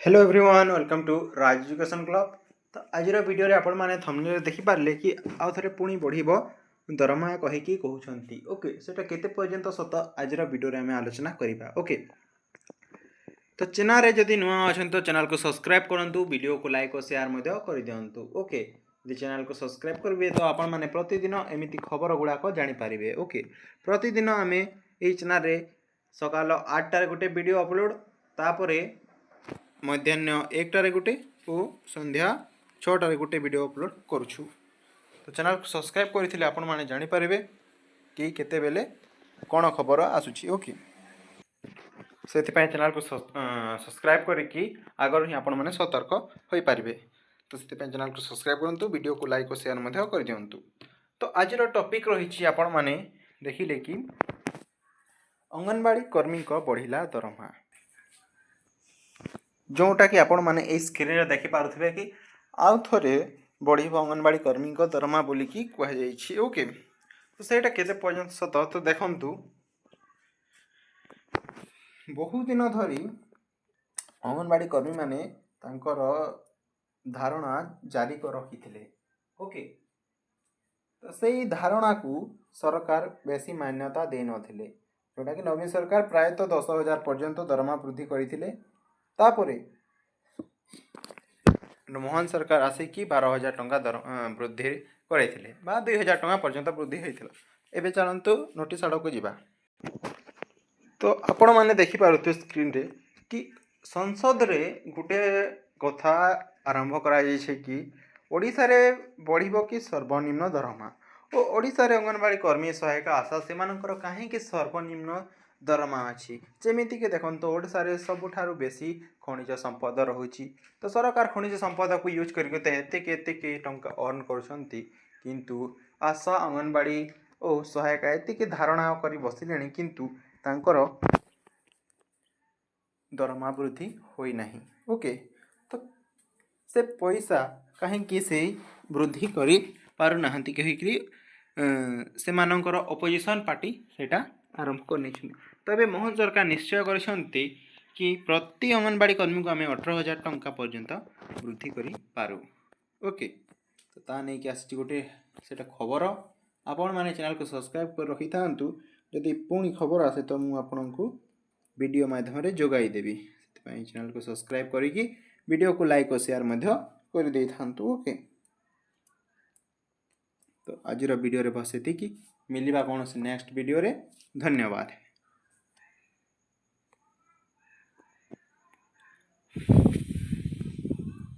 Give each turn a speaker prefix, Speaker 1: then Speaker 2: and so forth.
Speaker 1: Hello everyone welcome to Raj education club. तो आज video रे आपण माने थंबनेल देखि पारले कि आउ थरे पुणी बढ़िबो दरमा कहिकी कहउछंती। ओके सेटा केते पर्यंत सत आज वीडियो रे हमें आलोचना करिबा। ओके तो चैनल रे जदि नुआ अछन तो चैनल को सब्सक्राइब करंतु, वीडियो को लाइक और शेयर मध्य कर दियंतु। ओके यदि चैनल को सब्सक्राइब करबे तो आपण माने प्रतिदिन एमिति खबर गुडा को जानि पारिबे। ओके प्रतिदिन हमें एई चैनल रे सकाल 8 टारे गोटे वीडियो अपलोड, तापरे मध्याह्न 1 टारे गोटे और संध्या 6 टारे गोटे वीडियो अपलोड करूछु। तो चैनल को सब्सक्राइब करथिले आपण माने जानि पारिबे कि केते बेले कोन खबर आसुची। ओके सेति पय चैनल को सब्सक्राइब करिकी आगर ही आपण माने सतर्क होई पारिबे। तो सेति पय चैनल को सब्सक्राइब करंतु, वीडियो को लाइक और शेयर मध्य कर दियंतु। तो आज रो टॉपिक रहिची आपण माने देखिले कि अंगनवाड़ी कर्मी को बढ़िला दरमा, जोटा कि आपण माने ए स्क्रीन रे देखि पारुथिबे कि आउ थरे बढ़िबो अंगनवाड़ी कर्मी को दरमा बोली कि कह जाईछि। ओके तो सेटा केते पर्यंत सत तो देखंतु, बहु दिन धरी अंगनवाड़ी कर्मी माने तांकर धारणा जारी कर रखिथिले। ओके तो सेही धारणा को सरकार बेसी मान्यता दे नथिले, जोटा कि नवीन सरकार प्रायतः 10,000 पर्यंत दरमा वृद्धि करथिले। तापरे मोहन सरकार आसिकी 12,000 टंका वृद्धि करथिले बा 2,000 टंका पर्यंत वृद्धि होइथिला। एबे चलंतु नोटिस आड़ को जिबा। तो आपण माने देखि पारुथि स्क्रीन रे कि संसद रे गुटे कथा आरंभ करा जाइछे कि ओडिसा रे बढ़िबो कि सर्वनिम्न दरमा ओ ओडिसा रे अंगनवाड़ी कर्मी सहायक आशा सेमानकर काहे कि सर्वनिम्न दरमा अछि। जेमिति के देखंतो ओडिसा रे सबुठारु बेसी खनिज संपद रहुछि। तो सरकार खनिज संपद को यूज करके एते के टंका अर्न करछंती, किंतु आशा अंगनवाड़ी ओ सहायक एते के धारणा करी बसिलेनी, किंतु तांकर दरमा वृद्धि होई नाही। ओके तो से पैसा कहीं से वृद्धि करी पारु नाहंती कहिकरी से मानकर अपोजिशन पार्टी सेटा आरंभ करनी। तो ये मोहन सरकार निश्चय करछंती कि प्रति अंगनवाड़ी कर्मी को आम 18,000 टंका पर्यंत वृद्धि करी पारू। ओके तो ता नहीं कि आसी गोटे सेटा खबर। आपण माने चैनल को सब्सक्राइब कर रखि थांतु, जदि पुणी खबर आसे तो मु आपनकु वीडियो माध्यम रे जोगाई देबी। सेति चैनल को सब्सक्राइब करिकी वीडियो को लाइक और शेयर मध्य कर दे थांतु। ओके तो आज वीडियो रे बस एतिकी, मिलिबा कौन से नेक्स्ट वीडियो रे। धन्यवाद।